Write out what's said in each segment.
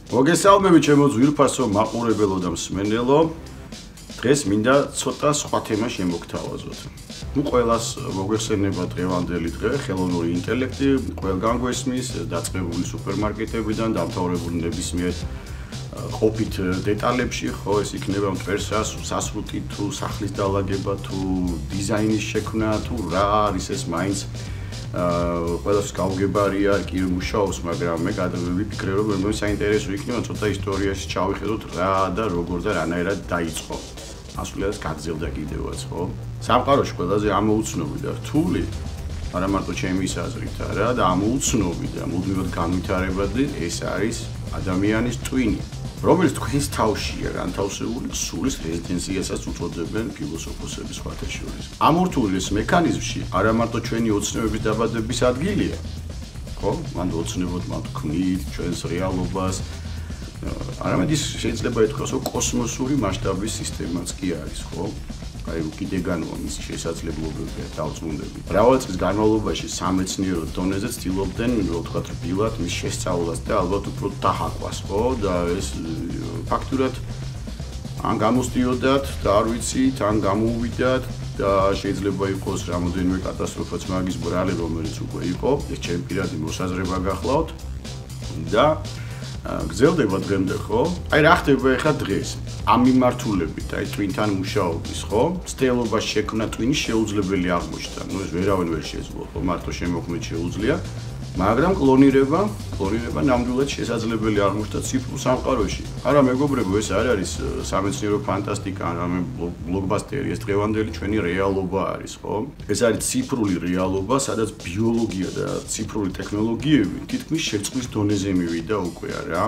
მოგესალმებით ჩემო ძვირფასო მაყურებელო და მსმენელო. დღეს მინდა ცოტა სხვა თემა შემოგთავაზოთ. ყველას მოგვეხსენება დღევანდელი დღე, ხელოვნური ინტელექტი, ყველგან გვესმის, დაწყებული სუპერმარკეტებიდან დამთავრებული ნებისმიერ ყოფით დეტალებში, ხო, ეს იქნება მტვერსას, სასრუტი თუ სახლის დალაგება თუ დიზაინის შექმნა თუ რა არის ეს მაინც ყველას გავგებარია კი მუშაობს, მაგრამ მე ვიფიქრე რომ მე საინტერესო იქნება ცოტა ისტორიაში ჩავიხედოთ რა და როგორ და რანაირად დაიწყო. ასრულიად გაგზელდა კიდევაც, ხო? სამყაროში ყველაზე ამოუცნობი და რთული, არა მარტო ჩემი აზრით, არა და ამოუცნობი და მუდმივად განვითარებადი ეს არის ადამიანის ტვინი, რომელიც თქვენს თავშია განთავსებული სულის რეზიდენციასაც უწოდებენ ფილოსოფოსები სხვათა შორის. ამორთული ეს მექანიზმში არა მარტო ჩვენი ოცნებების დაბადების ადგილია, ხო? მანდ ოცნებოდ მათ ქმნით ჩვენს რეალობას. არამედ ის შეიძლება ითქვას, რომ კოსმოსური მასშტაბის სისტემაც კი არის, ხო? აი უკიდეგანოა მისი შესაძლებლობები და დავწმუნდები. მრავალი წლის განმავლობაში სამეცნიერო დონეზე ცდილობდნენ, რომ თქვა რბილად მის შესწავლას და ალბათ უფრო დაჰაყვას, ხო? და ეს ფაქტურად ან გამოსდიოდათ და არ ვიცით, ან გამოუვიდათ და შეიძლება იყოს რამოდენიმე კატასტროფაც მაგის ბრალი, რომელიც უკვე იყო, ეს ჩემი პირადი მოსაზრება გახლავთ და გრძელდება დღემდე, ხო? აი რა ხდება ახლა დღეს? ამ მიმართულებით, აი ტვინთან მუშაობის, ხო? ცდელობას შექმნა ტვინის შეუძლებელი აღმოჩნდა. ნუ ეს ვერავინ ვერ შეძლო, ხო? მარტო შემოქმნით შეუძლია, მაგრამ კლონირება ნამდვილად შესაძლებელი აღმოჩნდა ციფრულ სამყაროში. არა მეგობრებო, ეს არ არის სამეცნიერო ფანტასტიკა, არამედ ბლოკბასტერი, ეს დღევანდელი ჩვენი რეალობა არის, ხო? ეს არის ციფრული რეალობა, სადაც ბიოლოგია და ციფრული ტექნოლოგიები თითქმის შეწყვის დონეზე მივიდა უკვე, რა.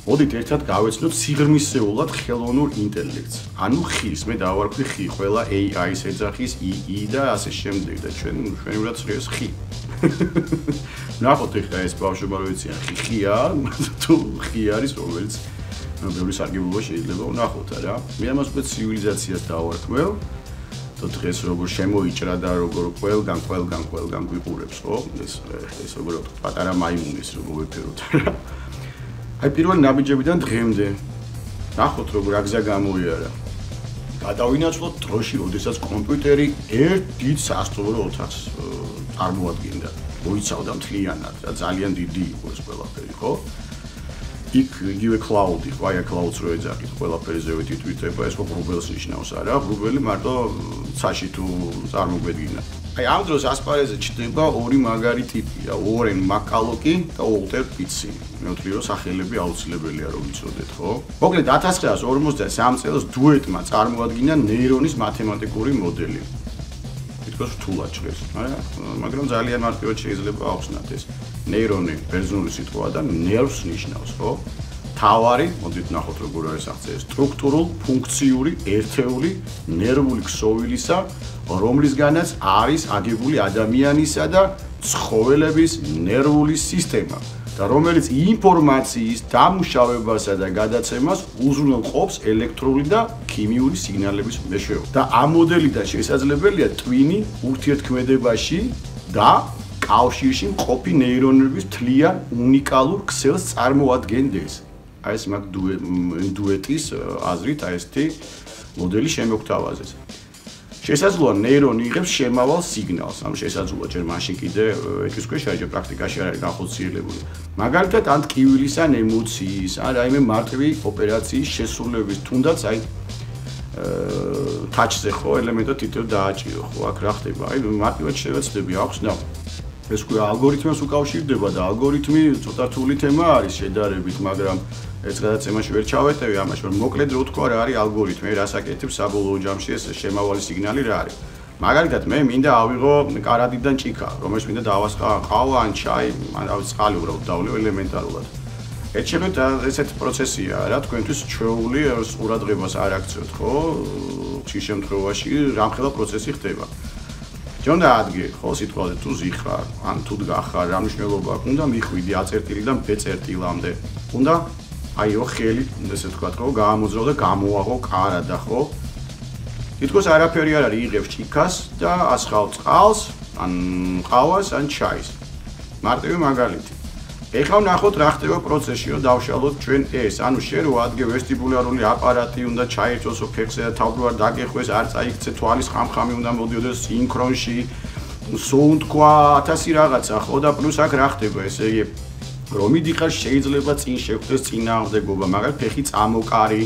მოდით ერთად გავეცნოთ სიღრმისეულად ხელოვნურ ინტელექტს. ანუ ხის, მე დავარქვი ხი, ყველა AI-ს ეძახის II და ასე შემდეგ და ჩვენურად წრეს ხი. ნახოთ ახლა ეს ბავშვობა რო იციან ხია თუ ხი არის რომელიც ბევრი სარგებლობა შეიძლება ვნახოთ რა. მე ამას უკვე ცივილიზაციას დავარქმევ. და დღეს როგორ შემოიჭრა და როგორ ყველგან გვიყურებს, ხო? ეს როგორ პატარა მაიმუნის როგორ ვეფეროთ რა. აი პირველი ნაბიჯებიდან დღემდე ნახოთ როგორ აგზა გამოიარა. გადავინაცვლოთ დროში, როდესაც კომპიუტერი ერთ დიდ სასტუმრო ოთახს წარმოადგენდა. მოიცავდა მთლიანად და ძალიან დიდი იყო ეს ყველაფერი, ხო? იქ იგივე cloud-ი, ხო, აი cloud-ს რო ეძახით, ყველაფერი ზევით იტვირთება, ეს ხო Google-ს ნიშნავს, არა? Google-ი მარტო ცაში თუ წარმოგვედგინა. აი ამ დროს ასპარეზზე ჩნდება ორი მაგარი ტიპია, Warren McCulloch და Walter Pitts. მე ვთვლი რომ სახელები აუცილებელია რომ ვიცოდეთ, ხო? მოკლედ 1953 წელს დუეტმა წარმოადგინა ნეირონის მათემატიკური მოდელი. თითქოს რთულად ჭრეს, მაგრამ ძალიან მარტივად შეიძლება ახსნათ ეს. ნეირონი ბერძნული სიტყვაა და nerves ნიშნავს, ხო? თავარი, მოდით ნახოთ როგორ არის აღწერა, სტრუქტურულ ფუნქციური ერთეული ნერვული ქსოვილისა, რომლისგანაც არის აგებული ადამიანისა და ცხოველების ნერვული სისტემა და რომელიც ინფორმაციის დამუშავებასა და გადაცემას უზრუნველყოფს ელექტრული და ქიმიური სიგნალების მეშვეობით. და ამ მოდელიდან შესაძლებელია ტვინი ურთიერთქმედებაში და კავშირში მყოფი ნეირონების თლიან უნიკალურ ქსელს წარმოადგენდეს. აი ეს მაგ დუეტის აზრით აი ესეთი მოდელი შემოგთავაზეს. შესაძლოა ნეირონი იღებს შემავალ სიგნალს, ამ შესაძლოა ჯერ მაშინ კიდე ეკის ქვეშ არის, პრაქტიკაში არ არის განხორციელებული. მაგალითად, ან ტკივილის, ან ემოციის, ან რაიმე მარტივი ოპერაციის შესრულების, თუნდაც აი touch-ზე ხო ელემენტად თითო დააჭირო, ხო, აქ რა ხდება? აი მარტივად შევეცდები ახსნა. ეს უკვე ალგორითმებს უკავშირდება და ალგორითმი ცოტა რთული თემა არის შედარებით, მაგრამ ეს გადაცემაში ვერ ჩავეტევი ამაში, რომ მოკლედ რო თქვა რა არის ალგორითმი, რას აკეთებს საბოლოო ჯამში ეს შემავალი სიგნალი რა არის. მაგალითად, მე მინდა ავიღო კარადიდან ჭიქა, რომელშ მინდა დავასხა ყავა ან ჩაი, ან რა ვიცი, წყალი უბრალოდ დავლიო ელემენტარულად. ეს შეგვიძლია ესეთი პროცესია რა, თქვენთვის ჩვეული ყურადღებას არ აქცევთ, ხო? ხშირ შემთხვევაში რამხელა პროცესი ხდება. ჯონ დაადგე, ხო, სიტყვაზე თუ ზიხარ, ან თუ დგახარ, რა მნიშვნელობა აქვს, უნდა მიხვიდი A წერტილიდან B წერტილამდე. უნდა აიო ხელი, ესე ვთქვათ, ხო, გამოძრო და გამოაღო კარადა, ხო? თითქოს არაფერი არ არის, იღებს ჭიქას და ასხავ წყალს, ან ყავას, ან ჩაის. მარტივი მაგალითი. ეხლა ვნახოთ რა ხდება პროცესში, რომ დავშალოთ ჩვენ ეს. ანუ შენ რო ადგე ვესტიბულარული აპარატი უნდა ჩაერთვასო ფეხზე და თავბრუარ დაგეხვეს, არ წაიქცე თვალის ხამხამი უნდა მოდიოდეს სინქრონში. sound თქვა 1000 რაღაცა ხო და პლუს აქ რა ხდება, ესე იგი რომ მიდიხარ შეიძლება წინ შევხვდეს წინააღმდეგობა, მაგრამ ფეხი წამოკარი.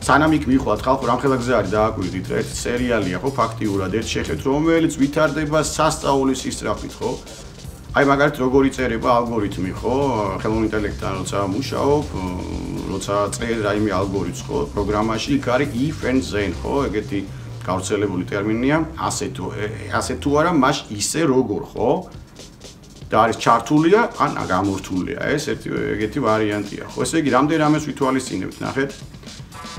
სანამ იქ მიხვალთ ხალხო რამხელა გზა არის დააკვირდით რა ერთი სერიალია ხო ფაქტიურად ერთ შეხედვით რომელიც ვითარდება სასწაულის ისწრაფით ხო აი მაგალითად როგორ იწერება ალგორითმი ხო ხელოვნური ინტელექტთან როცა მუშაობ როცა წერს რაიმე ალგორითმს ხო პროგრამაში იქ არის if and then ხო ეგეთი გავრცელებული ტერმინია ასე თუ არა მას ისე როგორ ხო და არის ჩართულია ან გამორთულია ეს ეგეთი ვარიანტია ხო ესე იგი რამდენი რამეს ვითვალისწინებთ ნახეთ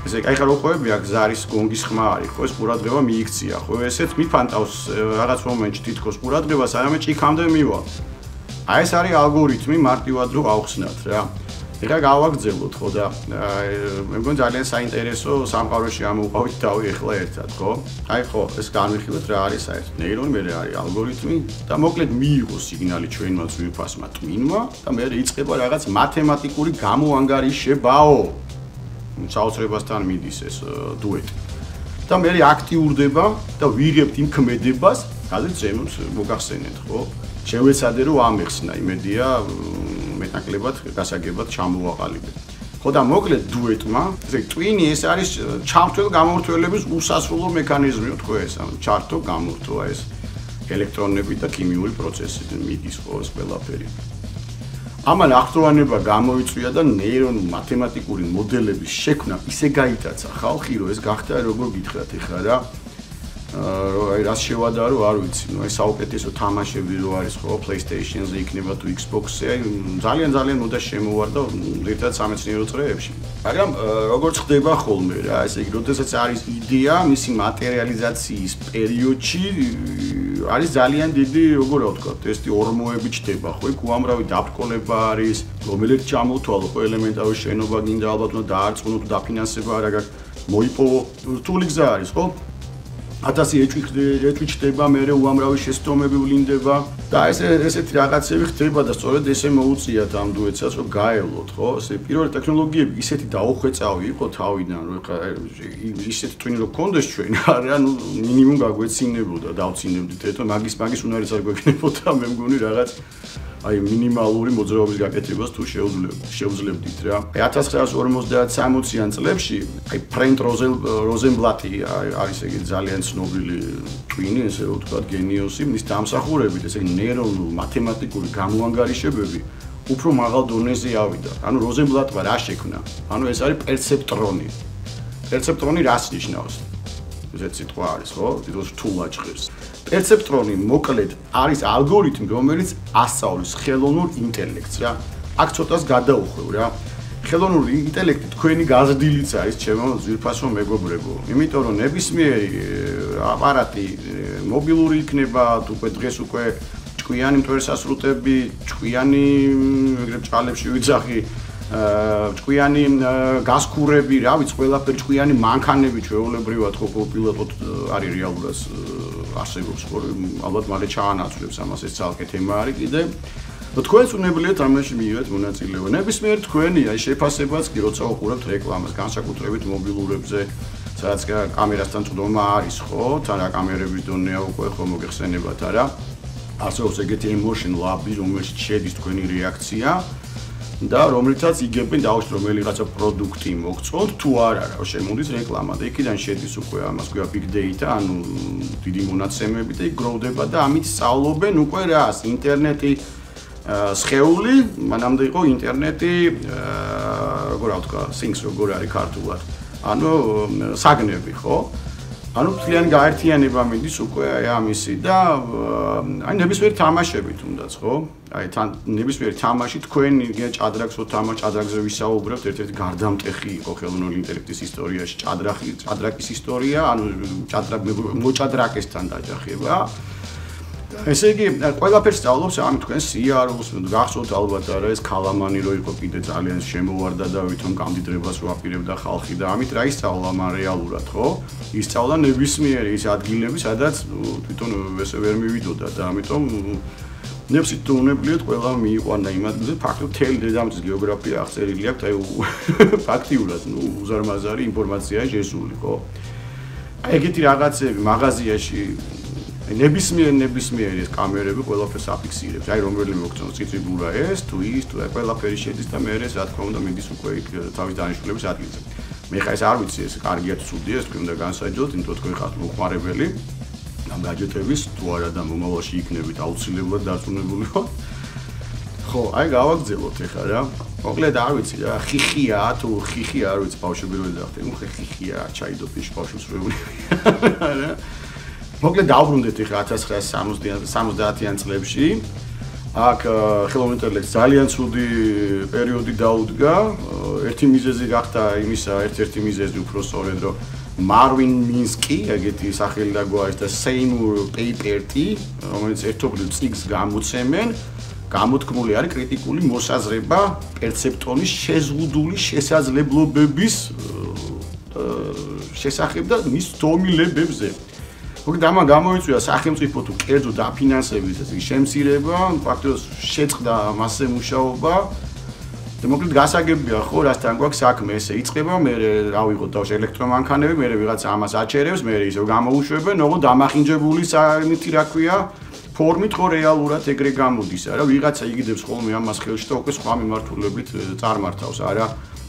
ესე იგი ახლა რო ყვები აქ ზარის გონგის ხმა არის ხო ეს ყურადღება მიიქცია ხო ესეც მიფანტავს რაღაც მომენტში თითქოს ყურადღება სანამ ჭიქამდე მივა აი ეს არის ალგორითმი მარტივად რო ავხსნათ რა ეხლა გავაგრძელოთ ხო და მე მგონი ძალიან საინტერესო სამყაროში ამოვყავით თავი ეხლა ერთად ხო აი ხო ეს განვიხილოთ რა არის საერთოდ ნეირონი მე რა არის ალგორითმი და მოკლედ მიიღო სიგნალი ჩვენმა ძვირფასმა ტვინმა და მე იწყება რაღაც მათემატიკური გამოანგარიშებაო საოცრებასთან მიდის ეს დუეტი. და მე აქტიურდება და ვიღებთ იმ ქმედებას, სადაც ზემოთ მოგახსენეთ, ხო? შევეცადე რომ ამეხსნა, იმედია მეტნაკლებად გასაგებად ჩამოვაყალიბე. ხო და მოკლედ დუეტმა, ესე ტვინი ეს არის ჩამრთველ გამორთველების უსასრულო მექანიზმი, თქო ეს, ანუ ჩართო გამორთვა ეს ელექტრონები და ქიმიური პროცესები მიდის ხო ეს ყველაფერი. ამან ახლოვანება გამოიწვია და ნეირონულ მათემატიკური მოდელების შექმნა ისე გაიტაცა ხალხი რომ ეს გახდა როგორ გითხრათ ეხლა რა აი რას შევადარო არ ვიცი ნუ აი საუკეთესო თამაშები რო არის ხო PlayStation-ზე იქნება თუ Xbox-ზე აი ძალიან მოდა შემოვარდა ერთად სამეცნიერო წრეებში მაგრამ როგორც ხდება ხოლმე რა ესე იგი როდესაც არის იდეა მისი მატერიალიზაციის პერიოდში არის ძალიან დიდი როგორ ვთქვა ტესტი ორმოები ჩდება ხო იქ უამრავი დაბრკოლება არის რომელიც ჩამოთვალო ხო ელემენტარი შენობა გინდა ალბათ უნდა დაარწმუნო თუ დაფინანსება არა გაქვს მოიპოვო რთული გზა არის ხო 1000 ეჭვი ჩდება მე უამრავი შეცდომები ვლინდება და ესეთი რაღაცები ხდება და სწორედ ესე მოუწიათ ამ დუეტსაც რომ გაევლოთ ხო ესე პირველი ტექნოლოგიები ისეთი დაუხვეწავი იყო თავიდან რომ ხა ისეთი ტვინი რო გქონდეს ჩვენ არა ნუ მინიმუმ გაგვეცინებოდა დავცინებდით ეთო მაგის უნარიც არ გვექნებოდა მე მგონი რაღაც აი მინიმალური მოძრაობის გაკეთებას თუ შეუძლებდით რა. 1950-60-იან წლებში აი ფრენკ როზენბლატი არის ეგ ძალიან ცნობილი ტვინი, ესე რომ ვთქვათ, გენიოსი, მის დამსახურებით, ესე ნეირონულ მათემატიკური გამოანგარიშებები უფრო მაღალ დონეზე ავიდა. ანუ როზენბლატმა რა შექმნა? ანუ ეს არის პერცეპტრონი. პერცეპტრონი რას ნიშნავს? ესეც სიტყვა არის, ხო? თვითონ რთულ აჭყირს. პერცეპტრონი მოკლედ არის ალგორითმი, რომელიც ასწავლის ხელოვნურ ინტელექტს რა. აქ ცოტას გადაუხვევ რა. ხელოვნური ინტელექტი თქვენი გაზრდილიც არის, ჩემო ძვირფასო მეგობრებო. იმიტომ რომ ნებისმიერი აპარატი მობილური იქნება, უკვე დღეს უკვე ჭკვიანი მტვერსასრუტები, ჭკვიანი ეგრეთ ჭალებში ვიძახი ჭკვიანი გასქურები, რა ვიცი, ყველაფერი ჭკვიანი მანქანები ჩვეულებრივად ხო პილოტოდ არის რეალურად არსებობს ხო ალბათ მალე ჩაანაცვლებს ამას ეს ძალკე თემა არის კიდე თქვენს უნებლიეთ ამაში მიიღეთ მონაწილეობა ნებისმიერ თქვენი აი შეფასებაც კი როცა უყურებთ რეკლამას განსაკუთრებით მობილურებზე სადაც კამერასთან წვდომა არის ხო თან რა კამერების დონეა უკვე ხო მოგეხსენებათ არა არსებობს ეგეთი emotion lab-ი რომელშიც შედის თქვენი რეაქცია და რომლითაც იგებენ დაუშვათ რომ რაღაცა პროდუქტი მოგწონთ თუ არა რა შემოდის რეკლამა და იქიდან შედის უკვე ამას ქვია big data ანუ დიდი მონაცემები და იქ გროვდება და ამით სწავლობენ უკვე რას ინტერნეტი სხეული მანამდე იყო ინტერნეტი როგორ ვთქვა things როგორ არის ქართულად ანუ საგნები ხო ანუ მთლიანი გაერთიანება მიდის უკვე აი ამისი და აი ნებისმიერი თამაშები თუნდაც ხო? აი თან ნებისმიერი თამაში თქვენი ჭადრაკს რო ჭადრაკზე ვისაუბრებთ, ერთ-ერთი გარდამტეხი იყო ხელოვნური ინტელექტის ისტორიაში ჭადრაკის ისტორია, ანუ მოჭადრაკესთან დაჯახება. ესე იგი, ყველაფერს სწავლობს ამ თქვენ სიარულს, გახსოვთ ალბათ არა ეს ქალამანი რო იყო კიდე ძალიან შემოვარდა და ვითომ გამდიდრებას რო აპირებდა ხალხი და ამით რა ისწავლა მან რეალურად, ხო? ისწავლა ნებისმიერი ის ადგილები, სადაც თვითონ ესე ვერ მივიდოდა და ამიტომ ნებსით თუ უნებლიეთ ყველა მიიყვანა იმ ადგილზე, ფაქტობრივად მთელი დედამიწის გეოგრაფია აღწერილი აქვს, აი ფაქტიურად, უზარმაზარი ინფორმაციაა შესული, ხო? აი ეგეთი რაღაცები მაღაზიაში ნებისმიერი ეს კამერები ყველაფერს აფიქსირებს. აი რომელი მოგწონს წიწიბურა ეს, თუ ის, თუ ყველაფერი შედის და მე რა თქმა უნდა მიდის უკვე იქ თავის დანიშნულების ადგილზე. მე ხა ეს არ ვიცი ეს კარგია თუ ცუდია, ეს თქმა უნდა განსაჯოთ, იმიტომ თქვენ ხართ მოხმარებელი ამ გაჯეტების თუ არა და მომავალში იქნებით აუცილებლად დარწმუნებული ვარ. ხო, აი გავაგრძელოთ ეხლა რა. მოკლედ არ ვიცი რა, ხიხია თუ ხიხია არ ვიცი ბავშვები რო ეძახთ, ნუ ხიხია ჩაიდოფიში ბავშვს რო რა. მოკლედ დავბრუნდეთ ეხლა 1970-იან წლებში. აქ ხელოვნური ინტელექტს ძალიან ცუდი პერიოდი დაუდგა. ერთი მიზეზი გახდა იმისა, ერთ-ერთი მიზეზი უფრო სწორედ რომ მარვინ მინსკი, ეგეთი სახელი დაგვაქვს და სეიმურ პეიპერტი, რომელიც ერთობლივ წიგნს გამოცემენ, გამოთქმული არის კრიტიკული მოსაზრება პერცეპტონის შეზღუდული შესაძლებლობების შესახებ და მის დომილებებზე. მოკლედ ამან გამოიწვია სახელმწიფო თუ კერძო დაფინანსების ესე შემცირება, ფაქტობრივად შეწყდა მასზე მუშაობა. და მოკლედ გასაგებია ხო, რასთან გვაქვს საქმე, ესე იწყება, მე რა ვიღოთ დავშ ელექტრომანქანები, მე ვიღაცა ამას აჩერებს, მე ისევ გამოუშვებენ, ოღონდ დამახინჯებული საერთი რა ქვია, ფორმით ხო რეალურად ეგრე გამოდის, არა, ვიღაცა იგდებს ხოლმე ამას ხელში და უკვე სხვა მიმართულებით წარმართავს, არა,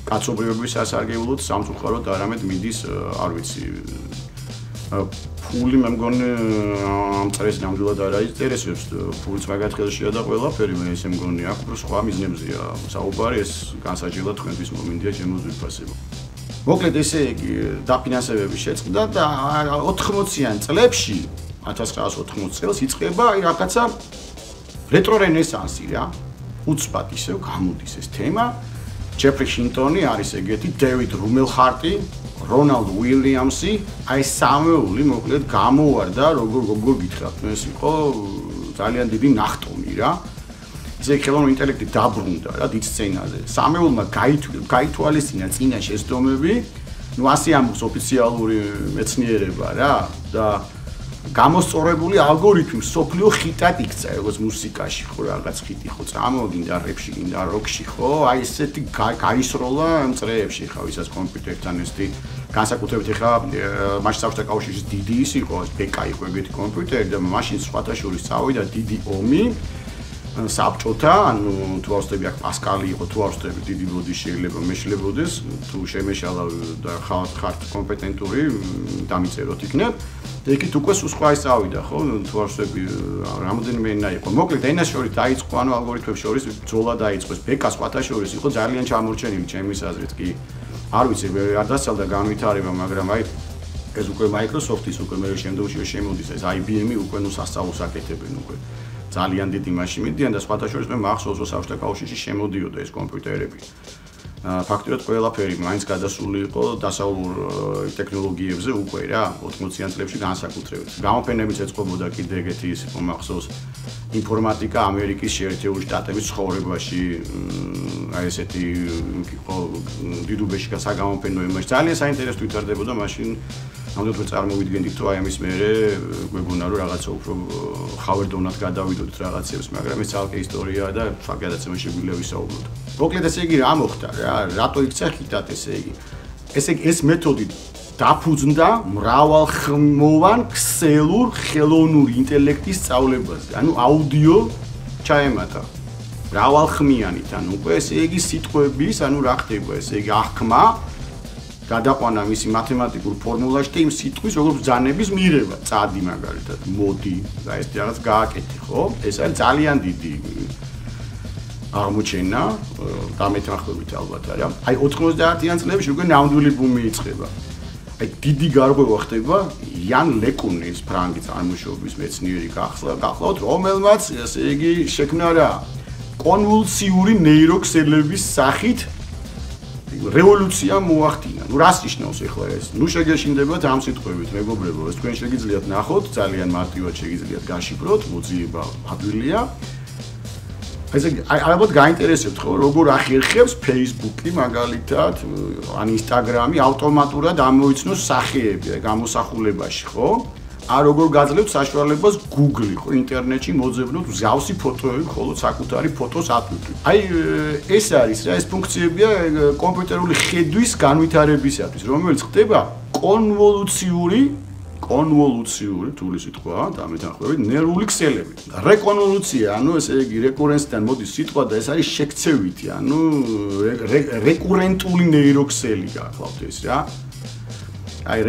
კაცობრიობის სასარგებლოდ, სამწუხაროდ არამედ მიდის, არ ვიცი, ფული მე მგონი ამ წრეს ნამდვილად არ აიწერესებს ფულს მაგათ ხელშია და ყველაფერი მე ესე მგონი აქ უფრო სხვა მიზნებზეა საუბარი ეს განსაჯელად თქვენთვის მომინდია ჩემო ზვირფასება. მოკლედ ესე იგი დაფინანსებები შეწყდა და 80-იან წლებში 1980 წელს იწყება აი რაღაცა რეტრო რენესანსი რა. უცბად ისევ გამოდის ეს თემა. ჯეფრი შინტონი არის ეგეთი, დევიდ რუმელჰარტი, რონალდ უილიამსი, აი სამეული მოკლედ გამოვარდა, როგორ გითხრათ, ეს იყო ძალიან დიდი ნახტომი რა. ესე ხელოვნური ინტელექტი დაბრუნდა რა დიდ სცენაზე. სამეულმა გაითვალისწინა წინა შეცდომები, ნუ ასე ამბობს ოფიციალური მეცნიერება რა და გამოსწორებული ალგორითმი სოფლიო ხიტად იქცა, როგორც მუსიკაში ხო რაღაც ხიტი ხო წამოვიდა რეპში, გინდა როკში ხო, აი ესეთი გაისროლა ამ წრეებში ხო, ვისაც კომპიუტერთან ესეთი განსაკუთრებით ეხლა მაშინ საბჭოთა კავშირის დიდი ის იყო, ბეკა იყო ეგეთი კომპიუტერი და მაშინ სხვათა შორის წავიდა დიდი ომი საბჭოთა, ანუ თუ ავსტრები აქ პასკალი იყო, თუ ავსტრები დიდი ბოდი შეიძლება მეშლებოდეს, თუ შემეშალა და ხართ კომპეტენტური დამიწეროთ იქნებ. ეგით უკვე სხვა ის წავიდა ხო, თუ ავსტრები რამოდენიმე ენა იყო. მოკლედ ენას შორის დაიწყო, ანუ ალგორითმებს შორის ბრძოლა დაიწყო. ბეკა სხვათა შორის იყო ძალიან ჩამორჩენილი ჩემის აზრით კი. არ ვიცი, არ დასწავდა განვითარება, მაგრამ აი ეს უკვე Microsoft-ის უკვე მე შემდგომში შემოდის ეს IBM-ი უკვე ნუ სასწავლოს აკეთებენ უკვე. ძალიან დიდი მაშინ მიდიან და სხვათა შორის მე მახსოვს რომ საბჭოთა კავშირში შემოდიოდა ეს კომპიუტერები. ფაქტობრივად ყველაფერი მაინც გადასული იყო დასავლურ ტექნოლოგიებზე უკვე რა 80-იან წლებში განსაკუთრებით. გამოფენებიც ეწყობოდა კიდე ეგეთი ის იყო მახსოვს ინფორმატიკა ამერიკის შეერთებული შტატების ცხოვრებაში აი ესეთი იყო დიდუბეში საგამოფენო იმაში ძალიან საინტერესო ვითარდებოდა მაშინ ნამდვილად წარმოვიდგენდით თუ აი ამის მერე გვეგონა რომ რაღაცა უფრო ხავერდოვნად გადავიდოდით რაღაცებს მაგრამ ეს ძალკე ისტორიაა და ფაქტობრივად შეგვიძლია ვისაუბროთ. მოკლედ ესე იგი რა მოხდა რა რატო იქცა ხიტად ესე იგი ეს მეთოდი დაფუძნდა მრავალხმოვან ქსელურ ხელოვნური ინტელექტის სწავლებაზე. ანუ აუდიო ჩაემატა. მრავალხმიანით, ანუ უკვე ესე იგი სიტყვების, ანუ რა ხდება, ესე იგი აღქმა გადაყვანა მისი მათემატიკურ ფორმულაში და იმ სიტყვის როგორც ბრძანების მიღება, წადი მაგალითად, მოდი და ეს რაღაც გააკეთე, ხო? ეს არის ძალიან დიდი აღმოჩენა, დამეთანხმებით ალბათ არა. აი 90-იან წლებში უკვე ნამდვილი ბუმი იწყება. აი დიდი გარღვევა ხდება იან ლეკუნის ფრანგი წარმოშობის მეცნიერი გახლავთ, რომელმაც ესე იგი შექმნა რა კონვოლუციური ნეიროქსელების სახით რევოლუცია მოახდინა. ნუ რას ნიშნავს ახლა ეს? ნუ შეგეშინდებათ ამ სიტყვებით, მეგობრებო, ეს თქვენ შეგიძლიათ ნახოთ, ძალიან მარტივად შეგიძლიათ გაშიფროთ, მოძიება ადვილია. ესე იგი, ალბათ გაინტერესებთ ხო, როგორ ახერხებს Facebook-ი მაგალითად, ან Instagram-ი ავტომატურად ამოიცნოს სახეები, გამოსახულებაში, ხო? არ როგორ გაძლევთ საშუალებას Google-ი ხო ინტერნეტში მოძებნოთ მსგავსი ფოტოები მხოლოდ საკუთარი ფოტოს ატვირთვით. აი ეს არის რა ეს ფუნქციებია კომპიუტერული ხედვის განვითარებისათვის, რომელიც ხდება კონვოლუციური თული სიტყვაა და მეთანხმებით ნერვული ქსელებით. რეკონვოლუცია, ანუ ესე იგი რეკურენსიდან მოდის სიტყვა და ეს არის შექცევითი, ანუ რეკურენტული ნეიროქსელი გახლავთ ეს რა. აი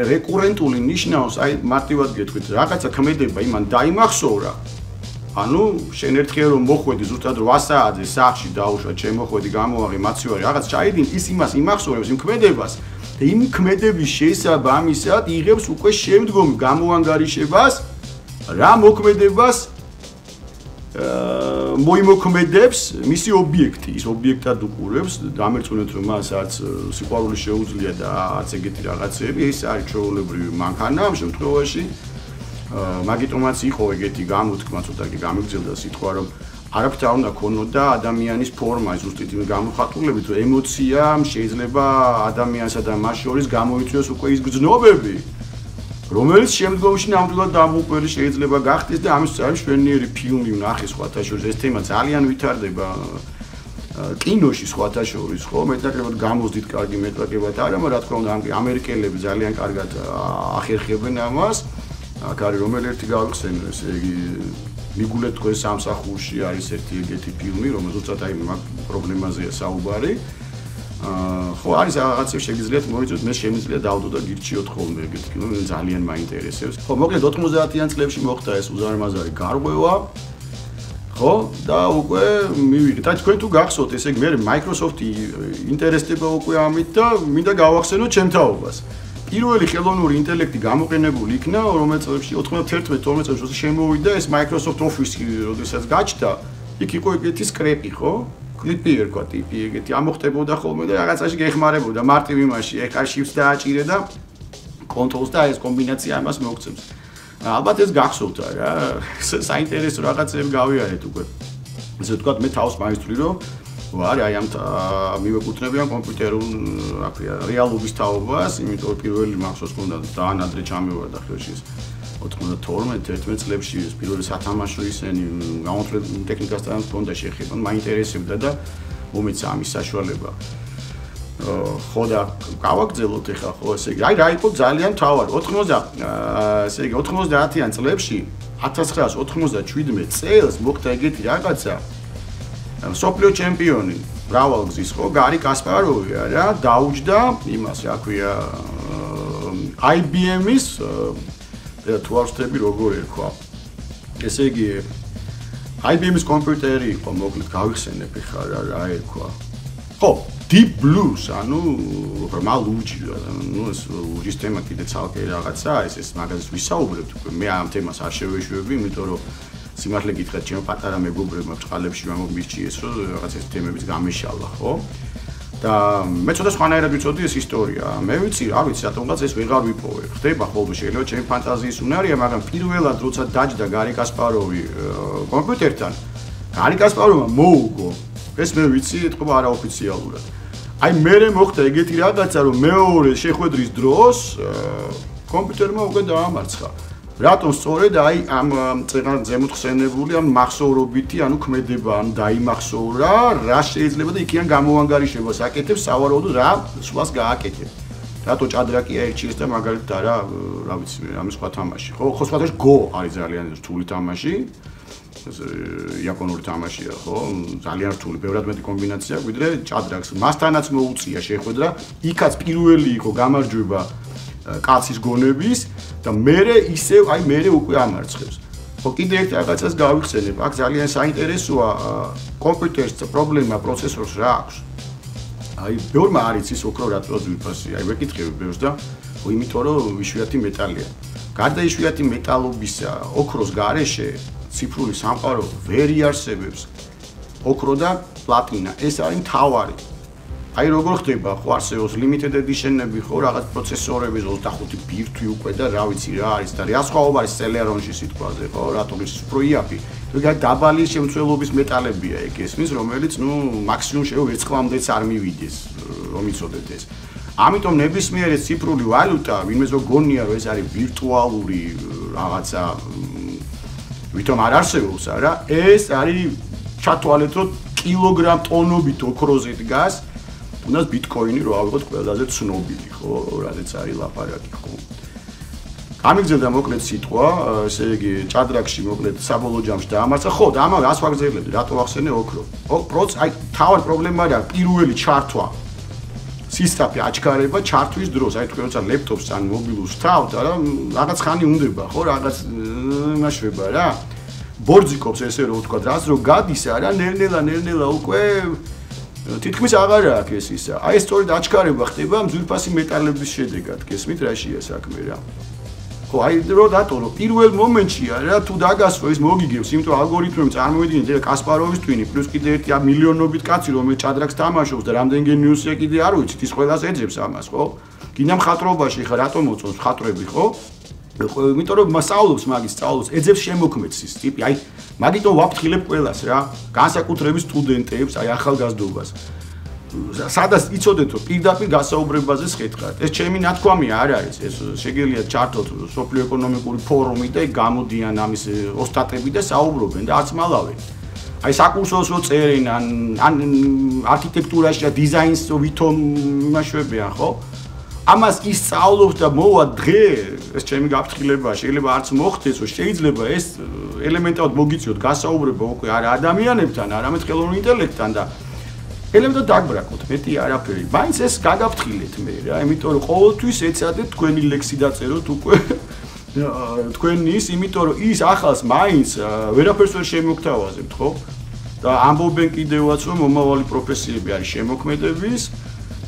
რეკურენტული ნიშნავს, აი მარტივად გეტყვით, რაღაცა ქმედება იმან დაიმახსოვრა. ანუ შენ ერთხელ რომ მოხვედი ზუსტად 8 საათზე სახლში დაუშვა, შემოხვედი, გამოვაღე, მაცივარი, რაღაც ჩაიდინე, ის იმას იმახსოვრებს იმ ქმედებას. და იმ ქმედების შესაბამისად იღებს უკვე შემდგომ გამოანგარიშებას რა მოქმედებას მოიმოქმედებს მისი ობიექტი. ის ობიექტად უყურებს, დამერწმუნეთ რომ მას არც სიყვარული შეუძლია და არც ეგეთი რაღაცები, ეს არის ჩვეულებრივი მანქანა ამ შემთხვევაში. მაგიტომაც იყო ეგეთი გამოთქმა, ცოტა კი გამიგრძელდა სიტყვა რომ არაფრით არ უნდა ქონოდა ადამიანის ფორმა, ზუსტად იმ გამოხატულებით, რომ ემოცია შეიძლება ადამიანსა და მას შორის გამოიწვიოს უკვე ის გრძნობები, რომელიც შემდგომში ნამდვილად დამოუკველი შეიძლება გახდეს და ამის არის შვენიერი ფილმი ვნახე სხვათა შორის. ეს თემა ძალიან ვითარდება კინოში სხვათა შორის, ხო? მეტნაკლებად გამოსდით კარგი მეტნაკლებად არა, მაგრამ რა თქმა უნდა ამერიკელები ძალიან კარგად ახერხებენ ამას. აქ არის რომელი ერთი გავიხსენე, ესე იგი მიგულეთ თქვენ სამსახურში არის ერთი ეგეთი ფილმი, რომელზეც აი მაგ პრობლემაზეა საუბარი. ხო არის რაღაცები შეგიძლიათ მოიწვიოთ, მე შემიძლია დავდო და გირჩიოთ ხოლმე ეგეთი ფილმი, ძალიან მაინტერესებს. ხო, მოკლედ 90-იან წლებში მოხდა ეს უზარმაზარი გარღვევა. ხო, და უკვე მივიღეთ. აი თქვენ თუ გახსოვთ, ესე იგი მე Microsoft-ი ინტერესდება უკვე ამით და მინდა გავახსენოთ ჩემთაობას. პირველი ხელოვნური ინტელექტი გამოყენებული იქნა, რომელიც წლებში 91-12 წელს შემოვიდა ეს Microsoft Office-ი, როდესაც გაჩნდა, იქ იყო ეგეთი სკრეპი, ხო? კლიპი ერქვა ტიპი, ეგეთი ამოხტებოდა ხოლმე და რაღაცაში გეხმარებოდა მარტივ იმაში, ეხა Shift-ს დააჭირე და Control-ს და ეს კომბინაცია ამას მოგწევს. ალბათ ეს გახსოვთ რა, საინტერესო რაღაცები გავიარეთ უკვე. ესე ვთქვათ, მე თავს მაისტრი რომ ვარ აი ამ მივეკუთვნებიან კომპიუტერულ რეალობის თაობას, იმიტომ რომ პირველი მახსოვს მქონდა დაანადრე ჩამევარდა ხელში 92-11 წლებში ეს პირველი სათამაშო ისენი გამოთვლილ ტექნიკასთან მქონდა შეხება, მაინტერესებდა და მომეცა ამის საშუალება. ხო და გავაგრძელოთ ახლა ხო ესე იგი აი რა იყო ძალიან მთავარი 90-იან წლებში 1997 წელს მოხდა ეგეთი რაღაცა სოფლიო ჩემპიონი მრავალგზის ხო გარი კასპაროვი რა დაუჯდა იმას რა ქვია IBM-ის თვალსწრები როგორ ერქვა ესე იგი IBM-ის კომპიუტერი იყო მოკლედ გავიხსენებ ხა რა ერქვა ხო Deep Blues, ანუ რა ლუჯი, ну ეს ლუჯის თემა კიდე ცალკე რაღაცა, ეს მაგაზეს ვისაუბრებთ უკვე. მე ამ თემას არ შევეშვები, იმიტომ რომ სიმართლე გითხრათ, ჩემო პატარა მეგობრებმა წყალებში მომიჩიეს, რომ რაღაც ეს თემებიც გამეშალა, ხო? და მე ცოტა სხვანაირად ვიცოდი ეს ისტორია. მე ვიცი, არ ვიცი, რატომღაც ეს ვეღარ ვიპოვე. ხდება ხოლმე შეიძლება ჩემი ფანტაზიის უნარია, მაგრამ პირველად როცა დაჯდა გარი კასპაროვი კომპიუტერთან, გარი კასპაროვმა მოუგო. ეს მე ვიცი, ეთქობა არაოფიციალურად. აი მე მოხდა ეგეთი რაღაცა რომ მეორე შეხვედრის დროს კომპიუტერმა უკვე დაამარცხა. რატომ სწორედ აი ამ წეგან ზემოთ ხსენებული ამ მახსოვრობითი ანუ ქმედება ან დაიმახსოვრა რა შეიძლება და იქიდან გამოანგარიშებას აკეთებს სავარაუდოდ რა სხვას გააკეთებ. რატო ჭადრაკი აერჩიეს და მაგალითად რა ვიცი ამის სხვა თამაში. ხო სხვა თამაში Go არის ძალიან რთული თამაში. იაპონური თამაშია, ხო? ძალიან რთული, ბევრად მეტი კომბინაცია, ვიდრე ჭადრაკს. მასთანაც მოუწია შეხვედრა, იქაც პირველი იყო გამარჯვება კაცის გონების და მერე ისევ, აი მერე უკვე ამარცხებს. ხო, კიდე ერთ რაღაცას გავიხსენებ, აქ ძალიან საინტერესოა კომპიუტერის პრობლემა პროცესორს რა აქვს. აი, ბევრმა არის ის ოქრო რატო ძვირფასი, აი ვეკითხები ბევრს და ხო, იმიტომ რომ იშვიათი მეტალია. გარდა იშვიათი მეტალობისა, ოქროს გარეშე ციფრული სამყარო ვერ იარსებებს ოქრო და პლატინა ეს არის მთავარი აი როგორ ხდება ხო არსებობს limited edition-ები ხო რაღაც პროცესორები 25 ბირთვი უკვე და რა ვიცი რა არის და რა სხვაობა არის Celeron-ში სიტყვაზე ხო რატომ ის უფრო იაფი ეგ დაბალი შემცველობის მეტალებია ეგ ესმის რომელიც ნუ მაქსიმუმ შეიძლება ვერცხლამდეც არ მივიდეს რომ იცოდეთ ეს ამიტომ ნებისმიერი ციფრული ვალუტა, ვინმეს რო გონია რომ ეს არის ვირტუალური რაღაცა ვითომ არ არსებობს არა, ეს არის ჩათვალეთ რომ კილოგრამ ტონობით ოქროზე დგას, თუნდაც ბიტკოინი რო ავიღოთ ყველაზე ცნობილი, ხო, რადგან არის ლაპარაკი, ხო. გამიგზელდა მოკლედ სიტყვა, ესე იგი ჭადრაკში მოკლედ საბოლოო ჯამში დაამარცხა, ხო, და ამავე ას ვაგრძელებდი, რატო ახსენე ოქრო. აი თავად პრობლემა არის პირველი ჩართვა. სისტაფი აჩქარება ჩართვის დროს, აი თქვენ როცა ლეპტოპს ან მობილურს თავთ, არა, რაღაც ხანი უნდება, ხო, რაღაც იმაშვება რა. ბორძიკობს ესე რომ ვთქვა, რაც რო გადის არა, ნელ-ნელა უკვე თითქმის აღარა აქვს ეს ისა. აი ეს სწორედ აჩქარება ხდება მძვირფასი მეტალების შედეგად, გესმით რაშია საქმე რა. ხო, აი რო დატო რომ პირველ მომენტში არა თუ დაგასვო ის მოგიგებს, იმიტომ ალგორითმები წარმოვიდგინეთ ეს კასპაროვის twin პლუს კიდე ერთი მილიონობით კაცი რომელიც ჭადრაკს თამაშობს და რამდენი გენიუსია კიდე არ ვიცით, ის ყველას ეძებს ამას, ხო? გინდა მხატვრობაში ხა რატომ მოწონს მხატვრები, ხო? იმიტომ რომ მასწავლობს მაგის სწავლობს, ეძებს შემოქმედს ის ტიპი, აი მაგიტომ ვაფრთხილებ ყველას რა, განსაკუთრებით სტუდენტებს, აი ახალგაზრდობას. სადაც იცოდეთ რომ პირდაპირ გასაუბრებაზე შეხეთქართ. ეს ჩემი ნათქვამია არ არის, ეს შეგიძლიათ ჩართოთ სოფლიო ეკონომიკური ფორუმი და გამოდიან ამის ოსტატები და საუბრობენ და არც მალავე. აი საკურსოს რო წერენ ან არქიტექტურაში და დიზაინს ვითომ იმაშვებიან, ხო? ამას ისწავლობთ და მოვა დღე, ეს ჩემი გაფრთხილებაა, შეიძლება არც მოხდეს, რომ შეიძლება ეს ელემენტად მოგიწიოთ გასაუბრება უკვე არა ადამიანებთან, არამედ ხელოვნურ ინტელექტთან და ელემენტად დაგბრაკოთ, მეტი არაფერი. მაინც ეს გაგაფრთხილეთ მე რა, იმიტომ რომ ყოველთვის ეცადეთ თქვენი ლექსი დაწეროთ უკვე თქვენი ის, იმიტომ რომ ის ახალს მაინც ვერაფერს ვერ შემოგთავაზებთ, ხო? და ამბობენ კიდევაც რომ მომავალი პროფესიები არის შემოქმედების,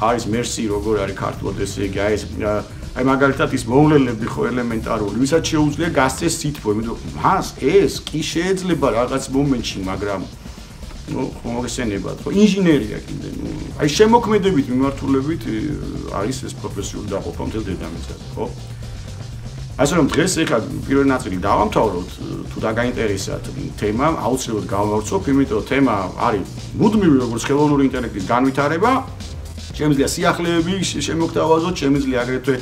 არის მერსი როგორ არის ქართულად ესე იგი აი მაგალითად ის მოვლენები ხო ელემენტარული, ვისაც შეუძლია გასცეს სითბო, იმიტომ რომ მას ეს კი შეიძლება რაღაც მომენტში, მაგრამ მოგესენებათ, ხო, ინჟინერია კიდე, აი შემოქმედებით მიმართულებით არის ეს პროფესიული დაყოფა მთელ დედამიწაზე, ხო? ასე რომ დღეს ეხლა პირველი ნაწილი დავამთავროთ, თუ დაგაინტერესათ თემა, აუცილებლად გავმავრცობ, იმიტომ რომ თემა არის მუდმივი როგორც ხელოვნური ინტელექტის განვითარება, შემიძლია სიახლეები შემოგთავაზოთ, შემიძლია აგრეთვე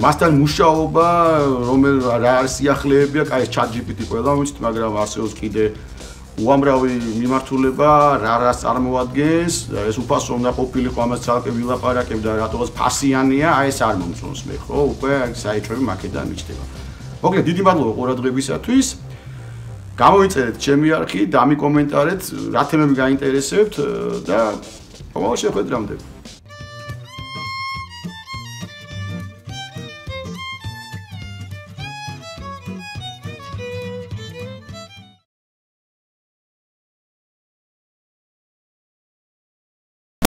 მასთან მუშაობა, რა არის სიახლეები, აი ეს ChatGPT ყველა ვიცით, მაგრამ არსებობს კიდე უამრავი მიმართულება, რას წარმოადგენს, ეს უფასო უნდა ყოფილიყო, ამას ცალკე ვილაპარაკებ და რატოღაც ფასიანია, აი ეს არ მომწონს მე, ხო? უკვე საერთოდ მაკედან მიჩდება. მოკლედ, დიდი მადლობა ყურადღებისათვის. გამოვიწერეთ ჩემი არხი, დამიკომენტარეთ, რა თემები გაინტერესებთ და მომავალ შეხვედრამდე.